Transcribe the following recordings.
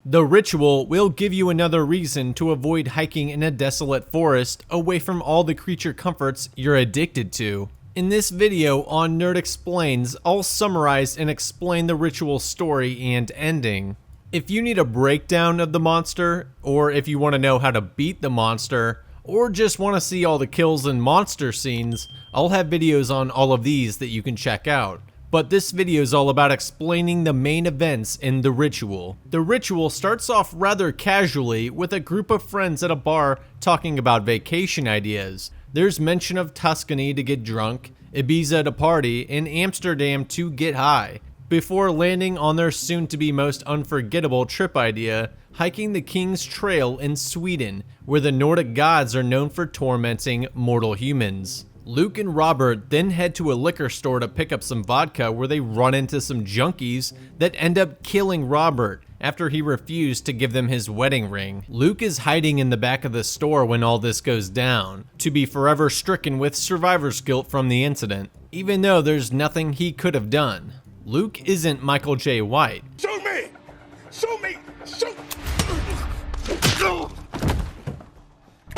The ritual will give you another reason to avoid hiking in a desolate forest away from all the creature comforts you're addicted to. In this video on Nerd Explains, I'll summarize and explain the ritual story and ending. If you need a breakdown of the monster, or if you want to know how to beat the monster, or just want to see all the kills and monster scenes, I'll have videos on all of these that you can check out. But this video is all about explaining the main events in the ritual. The ritual starts off rather casually with a group of friends at a bar talking about vacation ideas. There's mention of Tuscany to get drunk, Ibiza to party, and Amsterdam to get high, before landing on their soon-to-be most unforgettable trip idea, hiking the King's Trail in Sweden, where the Nordic gods are known for tormenting mortal humans. Luke and Robert then head to a liquor store to pick up some vodka, where they run into some junkies that end up killing Robert after he refused to give them his wedding ring. Luke is hiding in the back of the store when all this goes down, to be forever stricken with survivor's guilt from the incident, even though there's nothing he could have done. Luke isn't Michael J. White. Shoot me! Shoot me! Shoot!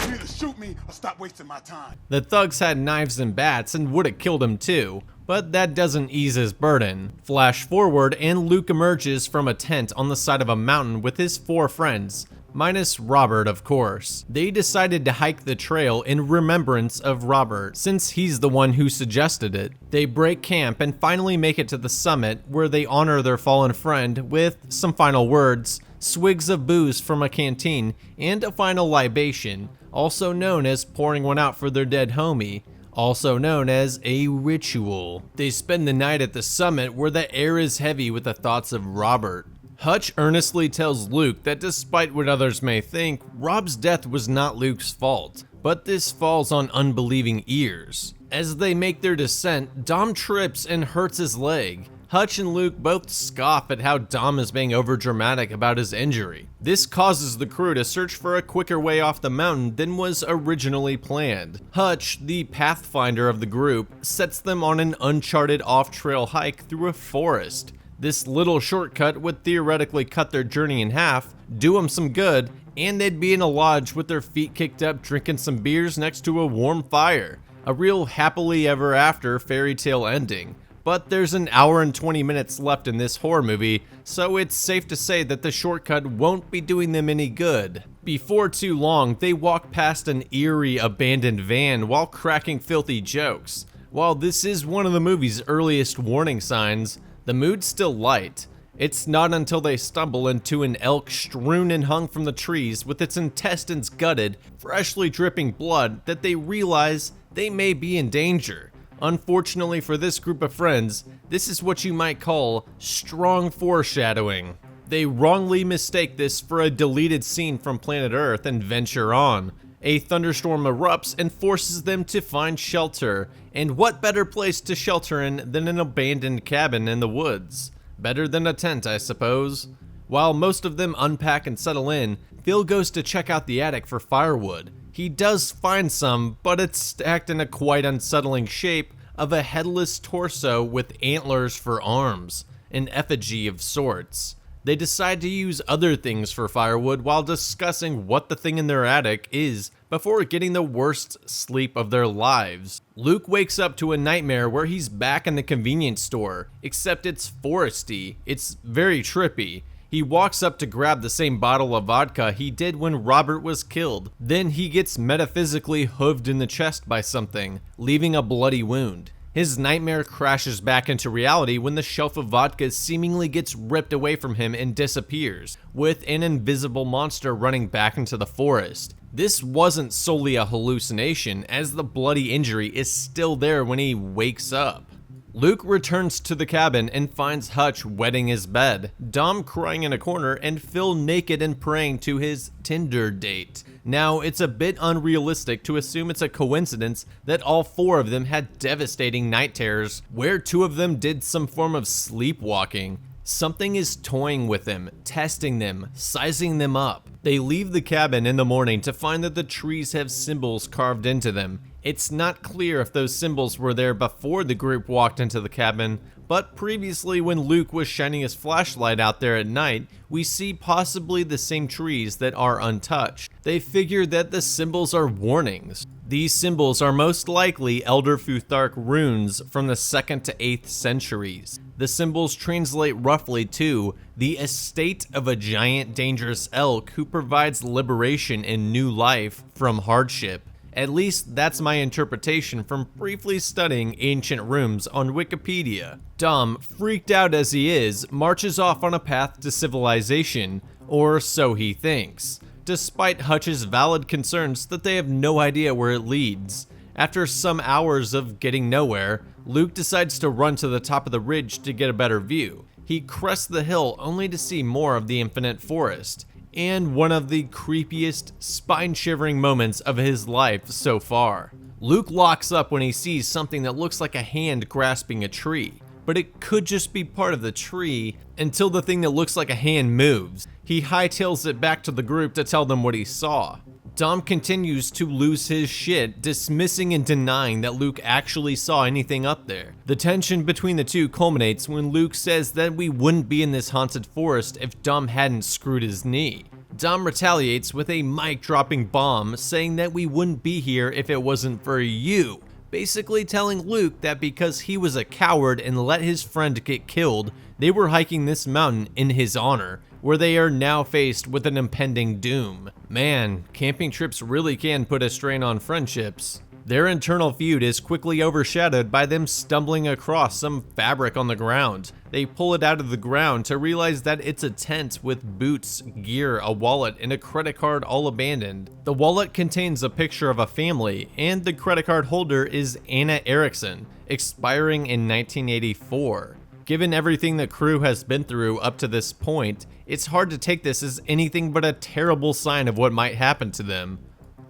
You either shoot me or stop wasting my time. The thugs had knives and bats and would have killed him too, but that doesn't ease his burden. Flash forward and Luke emerges from a tent on the side of a mountain with his 4 friends, minus Robert of course. They decided to hike the trail in remembrance of Robert, since he's the one who suggested it. They break camp and finally make it to the summit, where they honor their fallen friend with some final words, swigs of booze from a canteen, and a final libation, also known as pouring one out for their dead homie, also known as a ritual. They spend the night at the summit, where the air is heavy with the thoughts of Robert. Hutch earnestly tells Luke that despite what others may think, Rob's death was not Luke's fault, but this falls on unbelieving ears. As they make their descent, Dom trips and hurts his leg. Hutch and Luke both scoff at how Dom is being overdramatic about his injury. This causes the crew to search for a quicker way off the mountain than was originally planned. Hutch, the pathfinder of the group, sets them on an uncharted off-trail hike through a forest. This little shortcut would theoretically cut their journey in half, do them some good, and they'd be in a lodge with their feet kicked up drinking some beers next to a warm fire. A real happily ever after fairy tale ending. But there's an hour and 20 minutes left in this horror movie, so it's safe to say that the shortcut won't be doing them any good. Before too long, they walk past an eerie abandoned van while cracking filthy jokes. While this is one of the movie's earliest warning signs, the mood's still light. It's not until they stumble into an elk strewn and hung from the trees with its intestines gutted, freshly dripping blood, that they realize they may be in danger. Unfortunately for this group of friends, this is what you might call strong foreshadowing. They wrongly mistake this for a deleted scene from Planet Earth and venture on. A thunderstorm erupts and forces them to find shelter, and what better place to shelter in than an abandoned cabin in the woods? Better than a tent, I suppose. While most of them unpack and settle in, Phil goes to check out the attic for firewood. He does find some, but it's stacked in a quite unsettling shape of a headless torso with antlers for arms, an effigy of sorts. They decide to use other things for firewood while discussing what the thing in their attic is before getting the worst sleep of their lives. Luke wakes up to a nightmare where he's back in the convenience store, except it's foresty. It's very trippy. He walks up to grab the same bottle of vodka he did when Robert was killed. Then he gets metaphysically hooved in the chest by something, leaving a bloody wound. His nightmare crashes back into reality when the shelf of vodka seemingly gets ripped away from him and disappears, with an invisible monster running back into the forest. This wasn't solely a hallucination, as the bloody injury is still there when he wakes up. Luke returns to the cabin and finds Hutch wetting his bed, Dom crying in a corner, and Phil naked and praying to his Tinder date. Now, it's a bit unrealistic to assume it's a coincidence that all 4 of them had devastating night terrors, where 2 of them did some form of sleepwalking. Something is toying with them, testing them, sizing them up. They leave the cabin in the morning to find that the trees have symbols carved into them. It's not clear if those symbols were there before the group walked into the cabin, But previously, when Luke was shining his flashlight out there at night, we see possibly the same trees that are untouched. They figure that the symbols are warnings. These symbols are most likely Elder Futhark runes from the 2nd to 8th centuries. The symbols translate roughly to the estate of a giant dangerous elk who provides liberation and new life from hardship. At least that's my interpretation from briefly studying ancient runes on Wikipedia. Dom, freaked out as he is, marches off on a path to civilization, or so he thinks, despite Hutch's valid concerns that they have no idea where it leads. After some hours of getting nowhere, Luke decides to run to the top of the ridge to get a better view. He crests the hill only to see more of the infinite forest, and one of the creepiest, spine-shivering moments of his life so far. Luke locks up when he sees something that looks like a hand grasping a tree, but it could just be part of the tree until the thing that looks like a hand moves. He hightails it back to the group to tell them what he saw. Dom continues to lose his shit, dismissing and denying that Luke actually saw anything up there. The tension between the two culminates when Luke says that we wouldn't be in this haunted forest if Dom hadn't screwed his knee. Dom retaliates with a mic-dropping bomb, saying that we wouldn't be here if it wasn't for you. Basically telling Luke that because he was a coward and let his friend get killed, they were hiking this mountain in his honor, where they are now faced with an impending doom. Man, camping trips really can put a strain on friendships. Their internal feud is quickly overshadowed by them stumbling across some fabric on the ground. They pull it out of the ground to realize that it's a tent with boots, gear, a wallet, and a credit card all abandoned. The wallet contains a picture of a family, and the credit card holder is Anna Erickson, expiring in 1984. Given everything the crew has been through up to this point, it's hard to take this as anything but a terrible sign of what might happen to them.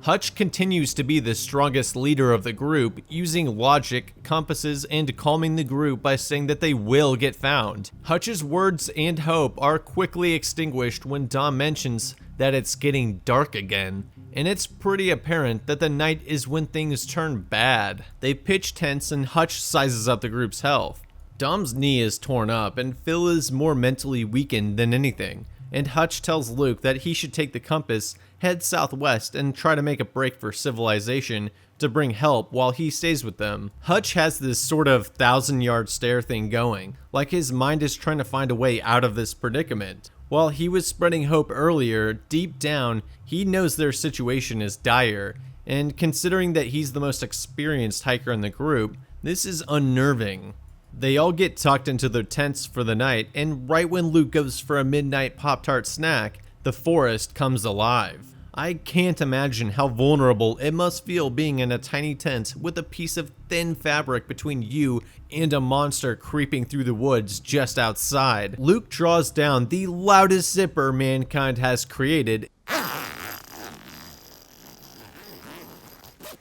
Hutch continues to be the strongest leader of the group, using logic, compasses, and calming the group by saying that they will get found. Hutch's words and hope are quickly extinguished when Dom mentions that it's getting dark again, and it's pretty apparent that the night is when things turn bad. They pitch tents and Hutch sizes up the group's health. Dom's knee is torn up and Phil is more mentally weakened than anything, and Hutch tells Luke that he should take the compass, head southwest, and try to make a break for civilization to bring help while he stays with them. Hutch has this sort of 1,000-yard stare thing going, like his mind is trying to find a way out of this predicament. While he was spreading hope earlier, deep down, he knows their situation is dire, and considering that he's the most experienced hiker in the group, this is unnerving. They all get tucked into their tents for the night, and right when Luke goes for a midnight Pop-Tart snack, the forest comes alive. I can't imagine how vulnerable it must feel being in a tiny tent with a piece of thin fabric between you and a monster creeping through the woods just outside. Luke draws down the loudest zipper mankind has created,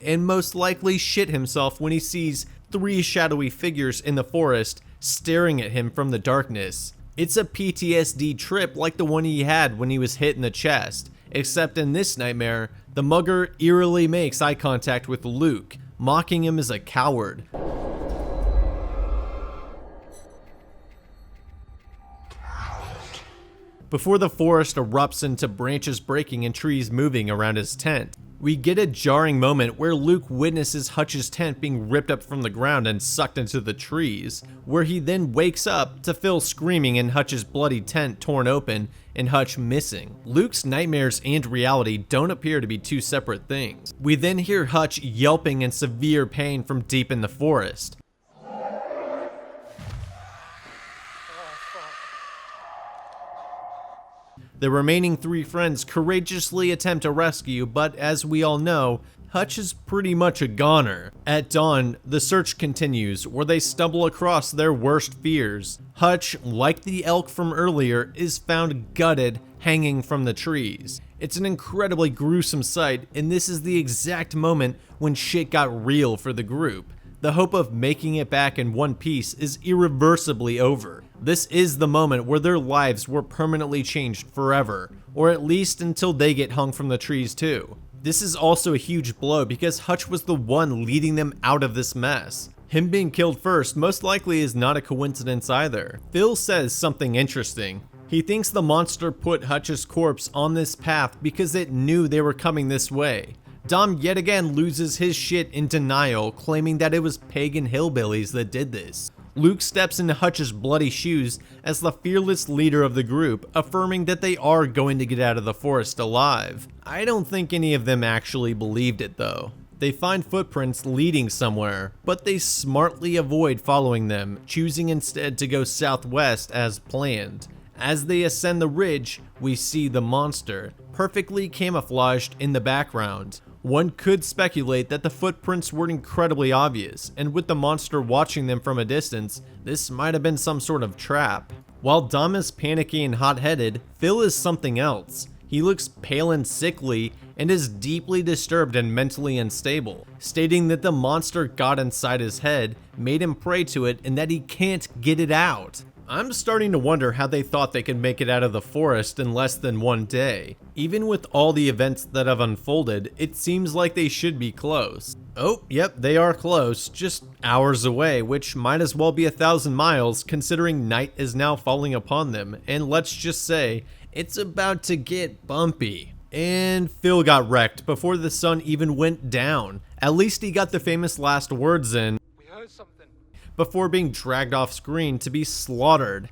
and most likely shit himself when he sees 3 shadowy figures in the forest staring at him from the darkness. It's a PTSD trip like the one he had when he was hit in the chest, except in this nightmare, the mugger eerily makes eye contact with Luke, mocking him as a coward. Before the forest erupts into branches breaking and trees moving around his tent, we get a jarring moment where Luke witnesses Hutch's tent being ripped up from the ground and sucked into the trees, where he then wakes up to Phil screaming and Hutch's bloody tent torn open and Hutch missing. Luke's nightmares and reality don't appear to be two separate things. We then hear Hutch yelping in severe pain from deep in the forest. The remaining 3 friends courageously attempt a rescue, but as we all know, Hutch is pretty much a goner. At dawn, the search continues, where they stumble across their worst fears. Hutch, like the elk from earlier, is found gutted, hanging from the trees. It's an incredibly gruesome sight, and this is the exact moment when shit got real for the group. The hope of making it back in one piece is irreversibly over. This is the moment where their lives were permanently changed forever, or at least until they get hung from the trees too. This is also a huge blow because Hutch was the one leading them out of this mess. Him being killed first most likely is not a coincidence either. Phil says something interesting. He thinks the monster put Hutch's corpse on this path because it knew they were coming this way. Dom yet again loses his shit in denial, claiming that it was pagan hillbillies that did this. Luke steps into Hutch's bloody shoes as the fearless leader of the group, affirming that they are going to get out of the forest alive. I don't think any of them actually believed it though. They find footprints leading somewhere, but they smartly avoid following them, choosing instead to go southwest as planned. As they ascend the ridge, we see the monster, perfectly camouflaged in the background. One could speculate that the footprints were incredibly obvious, and with the monster watching them from a distance, this might have been some sort of trap. While Dom is panicky and hot-headed, Phil is something else. He looks pale and sickly, and is deeply disturbed and mentally unstable, stating that the monster got inside his head, made him pray to it, and that he can't get it out. I'm starting to wonder how they thought they could make it out of the forest in less than one day. Even with all the events that have unfolded, it seems like they should be close. Oh, yep, they are close, just hours away, which might as well be 1,000 miles considering night is now falling upon them, and let's just say, it's about to get bumpy. And Phil got wrecked before the sun even went down. At least he got the famous last words in. We heard something. Before being dragged off screen to be slaughtered.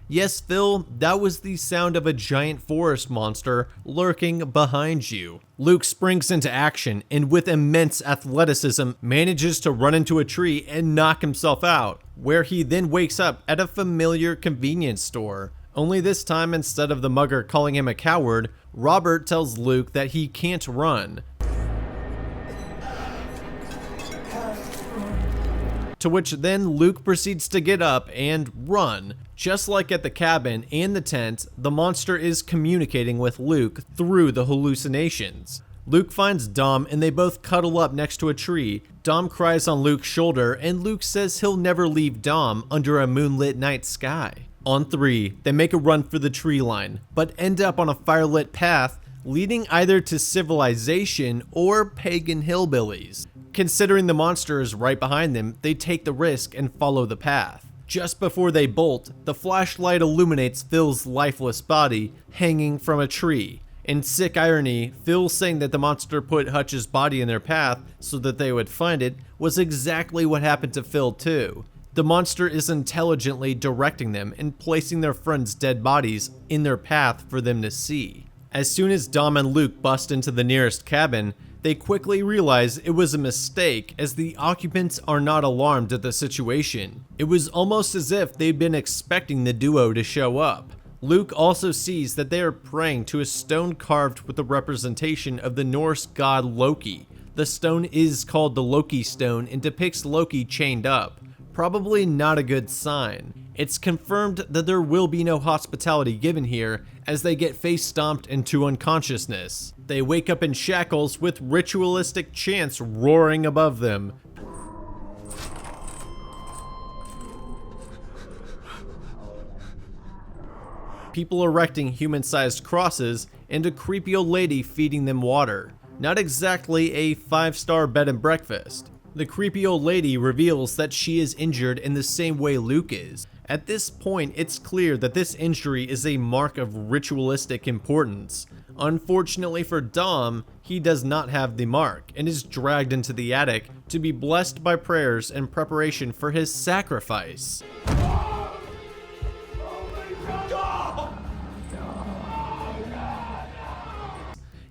Yes, Phil, that was the sound of a giant forest monster lurking behind you. Luke springs into action and with immense athleticism manages to run into a tree and knock himself out, where he then wakes up at a familiar convenience store. Only this time, instead of the mugger calling him a coward, Robert tells Luke that he can't run. To which then Luke proceeds to get up and run. Just like at the cabin and the tent, the monster is communicating with Luke through the hallucinations. Luke finds Dom and they both cuddle up next to a tree. Dom cries on Luke's shoulder and Luke says he'll never leave Dom under a moonlit night sky. On 3, they make a run for the tree line, but end up on a firelit path leading either to civilization or pagan hillbillies. Considering the monster is right behind them, they take the risk and follow the path. Just before they bolt, the flashlight illuminates Phil's lifeless body hanging from a tree. In sick irony, Phil saying that the monster put Hutch's body in their path so that they would find it was exactly what happened to Phil too. The monster is intelligently directing them and placing their friends' dead bodies in their path for them to see. As soon as Dom and Luke bust into the nearest cabin, they quickly realize it was a mistake as the occupants are not alarmed at the situation. It was almost as if they'd been expecting the duo to show up. Luke also sees that they are praying to a stone carved with a representation of the Norse god Loki. The stone is called the Loki stone and depicts Loki chained up. Probably not a good sign. It's confirmed that there will be no hospitality given here as they get face stomped into unconsciousness. They wake up in shackles with ritualistic chants roaring above them. People erecting human-sized crosses and a creepy old lady feeding them water. Not exactly a 5-star bed and breakfast. The creepy old lady reveals that she is injured in the same way Luke is. At this point, it's clear that this injury is a mark of ritualistic importance. Unfortunately for Dom, he does not have the mark and is dragged into the attic to be blessed by prayers in preparation for his sacrifice.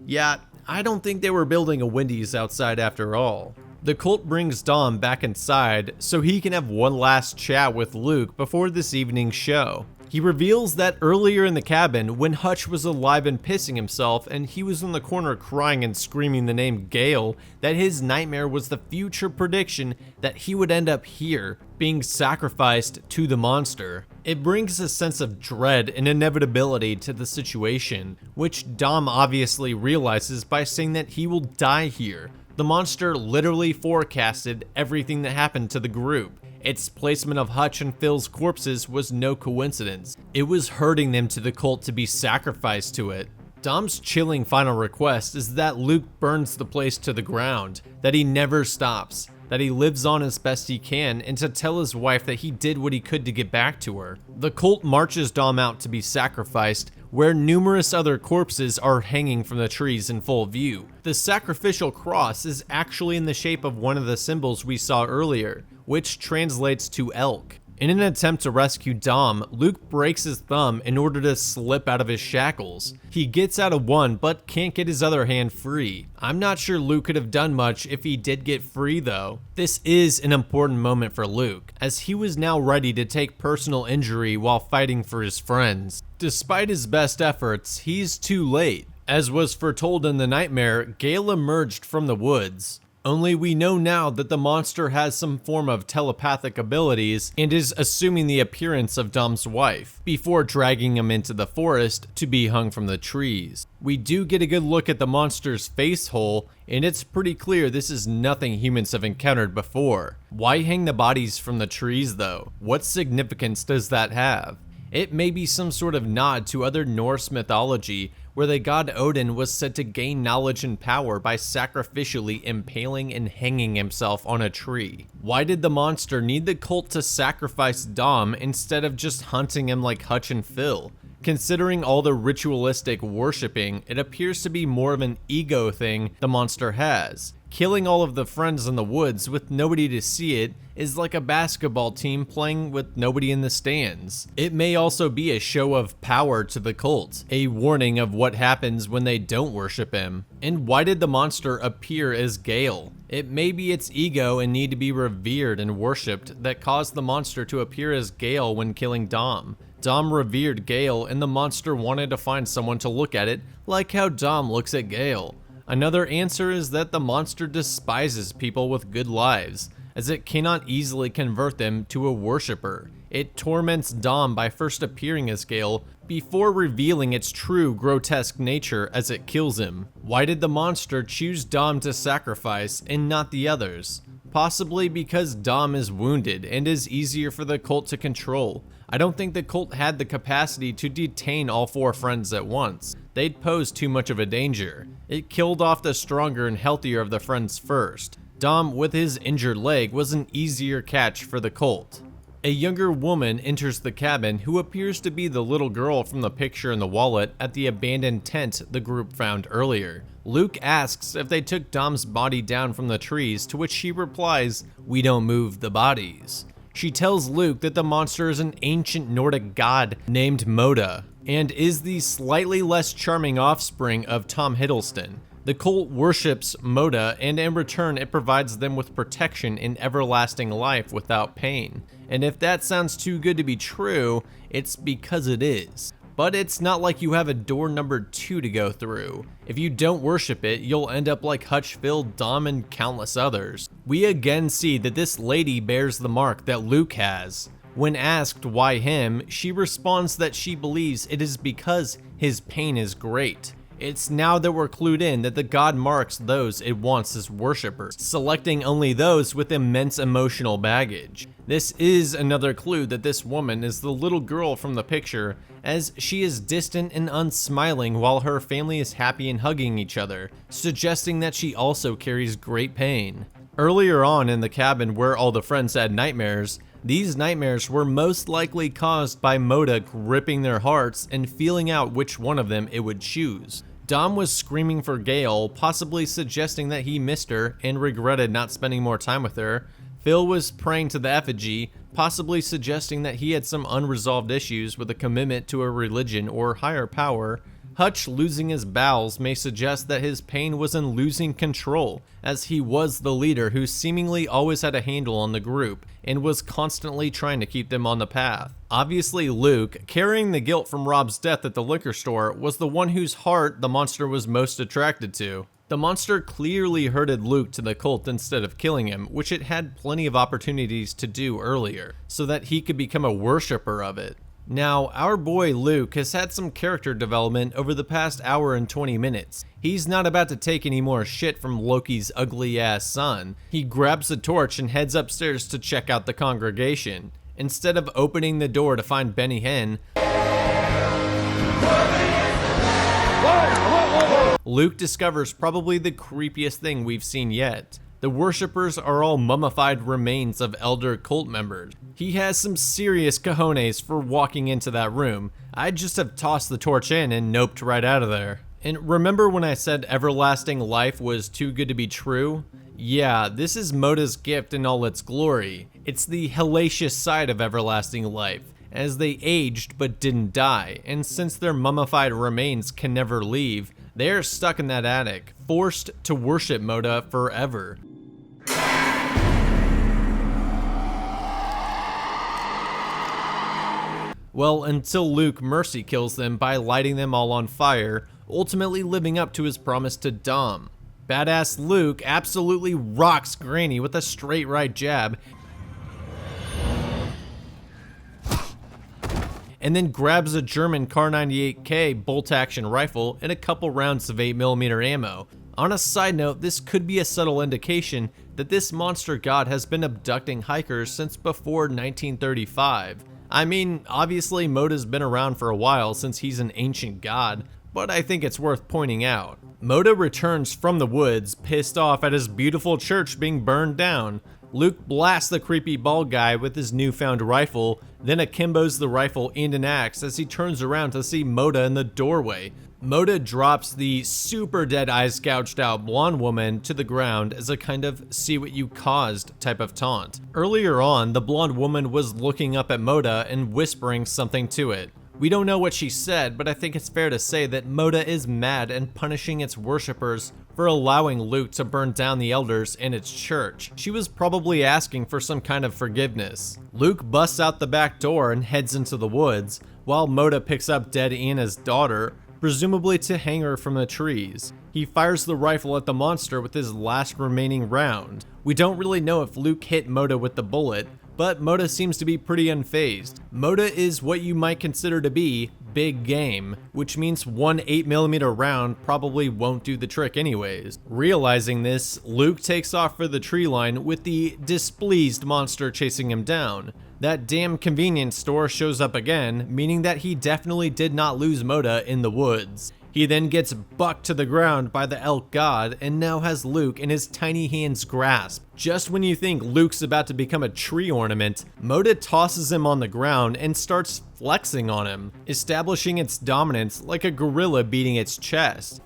Yeah, I don't think they were building a Wendy's outside after all. The cult brings Dom back inside so he can have one last chat with Luke before this evening's show. He reveals that earlier in the cabin, when Hutch was alive and pissing himself and he was in the corner crying and screaming the name Gale, that his nightmare was the future prediction that he would end up here, being sacrificed to the monster. It brings a sense of dread and inevitability to the situation, which Dom obviously realizes by saying that he will die here. The monster literally forecasted everything that happened to the group, Its placement of Hutch and Phil's corpses was no coincidence. It was hurting them to the cult to be sacrificed to it. Dom's chilling final request is that Luke burns the place to the ground, that he never stops, that he lives on as best he can, and to tell his wife that he did what he could to get back to her. The cult marches Dom out to be sacrificed, where numerous other corpses are hanging from the trees in full view. The sacrificial cross is actually in the shape of one of the symbols we saw earlier, which translates to elk. In an attempt to rescue Dom, Luke breaks his thumb in order to slip out of his shackles. He gets out of one, but can't get his other hand free. I'm not sure Luke could have done much if he did get free though. This is an important moment for Luke, as he was now ready to take personal injury while fighting for his friends. Despite his best efforts, he's too late. As was foretold in the nightmare, Gale emerged from the woods. Only we know now that the monster has some form of telepathic abilities and is assuming the appearance of Dom's wife, before dragging him into the forest to be hung from the trees. We do get a good look at the monster's face hole, and it's pretty clear this is nothing humans have encountered before. Why hang the bodies from the trees though? What significance does that have? It may be some sort of nod to other Norse mythology, where the god Odin was said to gain knowledge and power by sacrificially impaling and hanging himself on a tree. Why did the monster need the cult to sacrifice Dom instead of just hunting him like Hutch and Phil? Considering all the ritualistic worshipping, it appears to be more of an ego thing the monster has. Killing all of the friends in the woods with nobody to see it is like a basketball team playing with nobody in the stands. It may also be a show of power to the cult, a warning of what happens when they don't worship him. And why did the monster appear as Gale? It may be its ego and need to be revered and worshipped that caused the monster to appear as Gale when killing Dom. Dom revered Gale and the monster wanted to find someone to look at it like how Dom looks at Gale. Another answer is that the monster despises people with good lives, as it cannot easily convert them to a worshipper. It torments Dom by first appearing as Gale, before revealing its true grotesque nature as it kills him. Why did the monster choose Dom to sacrifice and not the others? Possibly because Dom is wounded and is easier for the cult to control. I don't think the cult had the capacity to detain all 4 friends at once. They'd pose too much of a danger. It killed off the stronger and healthier of the friends first. Dom, with his injured leg, was an easier catch for the cult. A younger woman enters the cabin who appears to be the little girl from the picture in the wallet at the abandoned tent the group found earlier. Luke asks if they took Dom's body down from the trees, to which she replies, "We don't move the bodies." She tells Luke that the monster is an ancient Nordic god named Moda, and is the slightly less charming offspring of Tom Hiddleston. The cult worships Moda, and in return it provides them with protection and everlasting life without pain. And if that sounds too good to be true, it's because it is. But it's not like you have a door number 2 to go through. If you don't worship it, you'll end up like Hutch, Phil, Dom, and countless others. We again see that this lady bears the mark that Luke has. When asked why him, she responds that she believes it is because his pain is great. It's now that we're clued in that the god marks those it wants as worshippers, selecting only those with immense emotional baggage. This is another clue that this woman is the little girl from the picture, as she is distant and unsmiling while her family is happy and hugging each other, suggesting that she also carries great pain. Earlier on in the cabin where all the friends had nightmares, these nightmares were most likely caused by Moda gripping their hearts and feeling out which one of them it would choose. Dom was screaming for Gale, possibly suggesting that he missed her and regretted not spending more time with her. Phil was praying to the effigy, possibly suggesting that he had some unresolved issues with a commitment to a religion or higher power. Hutch losing his bowels may suggest that his pain was in losing control, as he was the leader who seemingly always had a handle on the group and was constantly trying to keep them on the path. Obviously Luke, carrying the guilt from Rob's death at the liquor store, was the one whose heart the monster was most attracted to. The monster clearly herded Luke to the cult instead of killing him, which it had plenty of opportunities to do earlier, so that he could become a worshipper of it. Now, our boy Luke has had some character development over the past hour and 20 minutes. He's not about to take any more shit from Loki's ugly ass son. He grabs the torch and heads upstairs to check out the congregation. Instead of opening the door to find Benny Hinn, Luke discovers probably the creepiest thing we've seen yet. The worshippers are all mummified remains of elder cult members. He has some serious cojones for walking into that room. I'd just have tossed the torch in and noped right out of there. And remember when I said everlasting life was too good to be true? Yeah, this is Moda's gift in all its glory. It's the hellacious side of everlasting life, as they aged but didn't die, and since their mummified remains can never leave, they are stuck in that attic, forced to worship Moda forever. Well, until Luke mercy kills them by lighting them all on fire, ultimately living up to his promise to Dom. Badass Luke absolutely rocks Granny with a straight right jab, and then grabs a German Kar-98K bolt-action rifle and a couple rounds of 8mm ammo. On a side note, this could be a subtle indication that this monster god has been abducting hikers since before 1935. I mean, obviously Moda's been around for a while since he's an ancient god, but I think it's worth pointing out. Moda returns from the woods, pissed off at his beautiful church being burned down. Luke blasts the creepy bald guy with his newfound rifle, then akimbos the rifle and an axe as he turns around to see Moda in the doorway. Moda drops the super dead eyes gouged out blonde woman to the ground as a kind of see what you caused type of taunt. Earlier on, the blonde woman was looking up at Moda and whispering something to it. We don't know what she said, but I think it's fair to say that Moda is mad and punishing its worshippers for allowing Luke to burn down the elders and its church. She was probably asking for some kind of forgiveness. Luke busts out the back door and heads into the woods, while Moda picks up dead Anna's daughter, presumably to hang her from the trees. He fires the rifle at the monster with his last remaining round. We don't really know if Luke hit Moda with the bullet, but Moda seems to be pretty unfazed. Moda is what you might consider to be big game, which means one 8mm round probably won't do the trick anyways. Realizing this, Luke takes off for the tree line with the displeased monster chasing him down. That damn convenience store shows up again, meaning that he definitely did not lose Moda in the woods. He then gets bucked to the ground by the elk god and now has Luke in his tiny hand's grasp. Just when you think Luke's about to become a tree ornament, Moda tosses him on the ground and starts flexing on him, establishing its dominance like a gorilla beating its chest.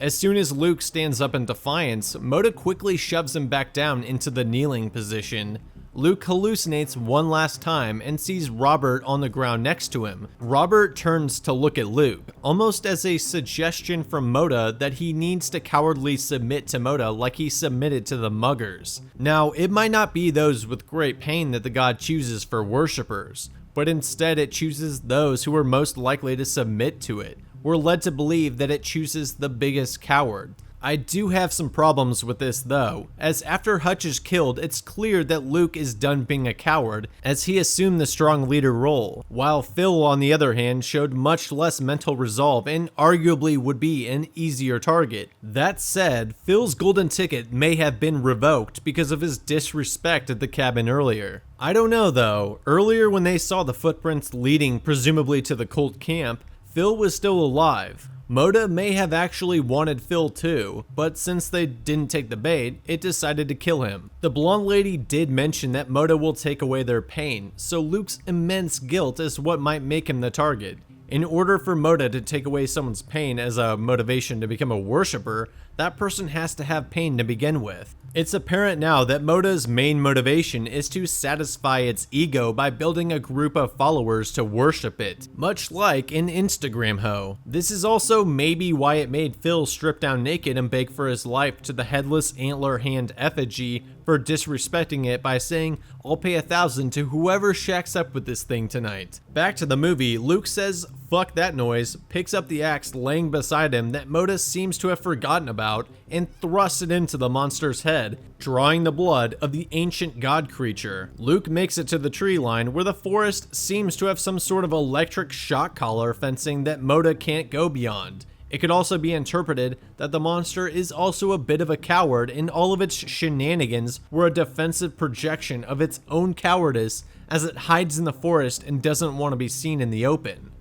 As soon as Luke stands up in defiance, Moda quickly shoves him back down into the kneeling position. Luke hallucinates one last time and sees Robert on the ground next to him. Robert turns to look at Luke, almost as a suggestion from Moda that he needs to cowardly submit to Moda like he submitted to the muggers. Now, it might not be those with great pain that the god chooses for worshippers, but instead it chooses those who are most likely to submit to it. We're led to believe that it chooses the biggest coward. I do have some problems with this though, as after Hutch is killed, it's clear that Luke is done being a coward, as he assumed the strong leader role, while Phil on the other hand showed much less mental resolve and arguably would be an easier target. That said, Phil's golden ticket may have been revoked because of his disrespect at the cabin earlier. I don't know though, earlier when they saw the footprints leading presumably to the cult camp, Phil was still alive. Moda may have actually wanted Phil too, but since they didn't take the bait, it decided to kill him. The blonde lady did mention that Moda will take away their pain, so Luke's immense guilt is what might make him the target. In order for Moda to take away someone's pain as a motivation to become a worshipper, that person has to have pain to begin with. It's apparent now that Moda's main motivation is to satisfy its ego by building a group of followers to worship it, much like an Instagram hoe. This is also maybe why it made Phil strip down naked and beg for his life to the headless antler hand effigy for disrespecting it by saying, "I'll pay 1,000 to whoever shacks up with this thing tonight." Back to the movie, Luke says, "Fuck that noise," picks up the axe laying beside him that Moda seems to have forgotten about, and thrusts it into the monster's head, drawing the blood of the ancient god creature. Luke makes it to the tree line where the forest seems to have some sort of electric shock collar fencing that Moda can't go beyond. It could also be interpreted that the monster is also a bit of a coward and all of its shenanigans were a defensive projection of its own cowardice as it hides in the forest and doesn't want to be seen in the open.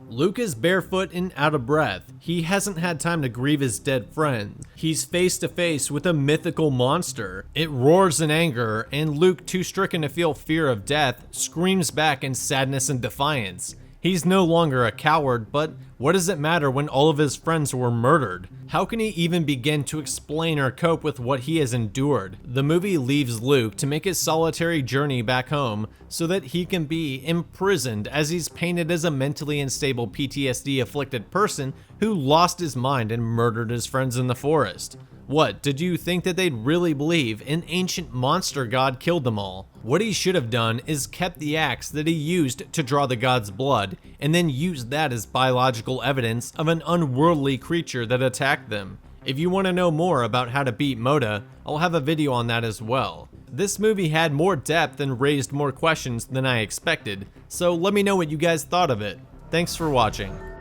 Luke is barefoot and out of breath. He hasn't had time to grieve his dead friend. He's face to face with a mythical monster. It roars in anger, and Luke, too stricken to feel fear of death, screams back in sadness and defiance. He's no longer a coward, but what does it matter when all of his friends were murdered? How can he even begin to explain or cope with what he has endured? The movie leaves Luke to make his solitary journey back home so that he can be imprisoned, as he's painted as a mentally unstable PTSD afflicted person who lost his mind and murdered his friends in the forest. What, did you think that they'd really believe an ancient monster god killed them all? What he should have done is kept the axe that he used to draw the god's blood, and then used that as biological evidence of an unworldly creature that attacked them. If you want to know more about how to beat Moda, I'll have a video on that as well. This movie had more depth and raised more questions than I expected, so let me know what you guys thought of it. Thanks for watching.